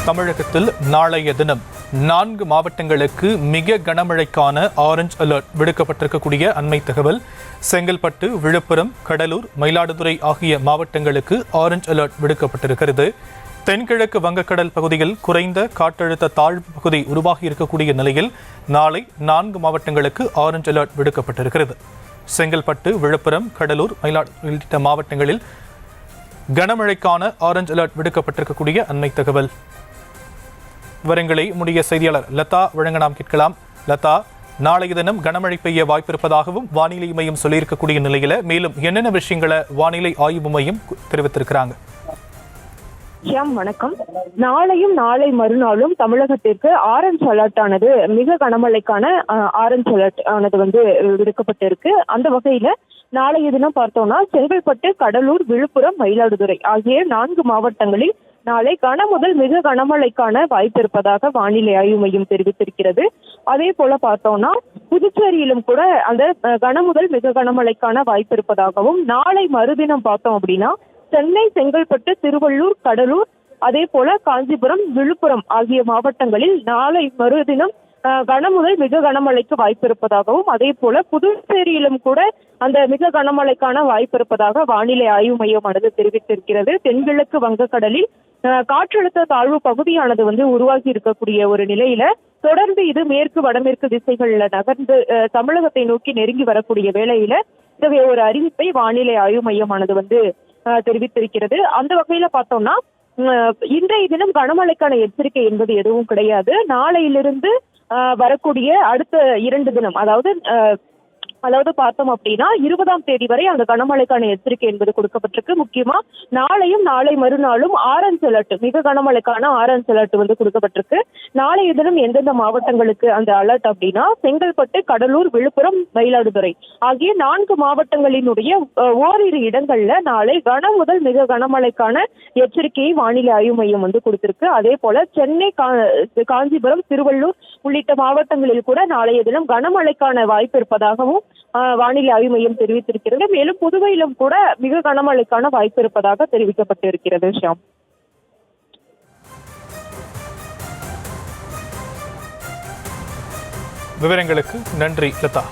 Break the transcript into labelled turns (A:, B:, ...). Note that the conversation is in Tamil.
A: தமிழகத்தில் நாளைய தினம் 4 மாவட்டங்களுக்கு மிக கனமழைக்கான ஆரஞ்ச் அலர்ட் விடுக்கப்பட்டிருக்கக்கூடிய அண்மை தகவல். செங்கல்பட்டு, விழுப்புரம், கடலூர், மயிலாடுதுறை ஆகிய மாவட்டங்களுக்கு ஆரஞ்ச் அலர்ட் விடுக்கப்பட்டிருக்கிறது. தென்கிழக்கு வங்கக்கடல் பகுதியில் குறைந்த காற்றழுத்த தாழ்வு பகுதி உருவாகி இருக்கக்கூடிய நிலையில் நாளை 4 மாவட்டங்களுக்கு ஆரஞ்ச் அலர்ட் விடுக்கப்பட்டிருக்கிறது. செங்கல்பட்டு, விழுப்புரம், கடலூர், மயிலாடுதுறை உள்ளிட்ட மாவட்டங்களில் கனமழைக்கான ஆரஞ்ச் அலர்ட் விடுக்கப்பட்டிருக்கக்கூடிய அண்மை தகவல். விவரங்களை முடிய செய்தியாளர் லதா வழங்க நாம் கேட்கலாம். லதா, நாளைய தினம் கனமழை பெய்ய வாய்ப்பிருப்பதாகவும் வானிலை மையம் சொல்லியிருக்கக்கூடிய நிலையில மேலும் என்னென்ன விஷயங்களை வானிலை ஆய்வு மையம் தெரிவித்திருக்கிறாங்க?
B: வணக்கம். நாளையும் நாளை மறுநாளும் தமிழகத்திற்கு ஆரஞ்ச் அலர்ட் ஆனது, மிக கனமழைக்கான ஆரஞ்ச் அலர்ட் ஆனது விடுக்கப்பட்டிருக்கு. அந்த வகையில நாளைய தினம் பார்த்தோம்னா செங்கல்பட்டு, கடலூர், விழுப்புரம், மயிலாடுதுறை ஆகிய 4 மாவட்டங்களில் நாளை கன முதல் மிக கனமழைக்கான வாய்ப்பு இருப்பதாக வானிலை ஆய்வு மையம் தெரிவித்திருக்கிறது. அதே போல பார்த்தோம்னா புதுச்சேரியிலும் கூட அந்த கன முதல் மிக கனமழைக்கான வாய்ப்பு இருப்பதாகவும், நாளை மறுதினம் பார்த்தோம் அப்படின்னா சென்னை, செங்கல்பட்டு, திருவள்ளூர், கடலூர், அதே போல காஞ்சிபுரம், விழுப்புரம் ஆகிய மாவட்டங்களில் நாளை மறுதினம் கன முதல் மிக கனமழைக்கு வாய்ப்பு இருப்பதாகவும், அதே போல புதுச்சேரியிலும் கூட அந்த மிக கனமழைக்கான வாய்ப்பு இருப்பதாக வானிலை ஆய்வு மையமானது தெரிவித்திருக்கிறது. தென்கிழக்கு வங்கக்கடலில் காற்றழுத்த தாழ்வு பகுதியானது உருவாகி இருக்கக்கூடிய ஒரு நிலையில தொடர்ந்து இது மேற்கு வடமேற்கு திசைகள்ல நகர்ந்து தமிழகத்தை நோக்கி நெருங்கி வரக்கூடிய வேளையில இத்தகைய ஒரு அறிவிப்பை வானிலை ஆய்வு மையமானது தெரிவித்திருக்கிறது. அந்த வகையில பார்த்தோம்னா இன்றைய தினம் கனமழைக்கான எச்சரிக்கை என்பது எதுவும் கிடையாது. நாளையிலிருந்து வரக்கூடிய அடுத்த 2 தினம், அதாவது பார்த்தோம் அப்படின்னா 20ஆம் தேதி வரை அந்த கனமழைக்கான எச்சரிக்கை என்பது கொடுக்கப்பட்டிருக்கு. முக்கியமா நாளையும் நாளை மறுநாளும் ஆரஞ்ச் அலர்ட், மிக கனமழைக்கான ஆரஞ்ச் அலர்ட் கொடுக்கப்பட்டிருக்கு. நாளைய தினம் எந்தெந்த மாவட்டங்களுக்கு அந்த அலர்ட் அப்படின்னா செங்கல்பட்டு, கடலூர், விழுப்புரம், மயிலாடுதுறை ஆகிய 4 மாவட்டங்களினுடைய ஓரிரு இடங்கள்ல நாளை கன முதல் மிக கனமழைக்கான எச்சரிக்கையை வானிலை ஆய்வு மையம் கொடுத்திருக்கு. அதே போல சென்னை, காஞ்சிபுரம், திருவள்ளூர் உள்ளிட்ட மாவட்டங்களில் கூட நாளைய தினம் கனமழைக்கான வாய்ப்பு இருப்பதாகவும் வானிலை ஆய்வு மையம் தெரிவித்திருக்கிறது. மேலும் புதுவையிலும் கூட மிக கனமழைக்கான வாய்ப்பு இருப்பதாக தெரிவிக்கப்பட்டிருக்கிறது. ஷியாம்,
A: விவரங்களுக்கு நன்றி லதா.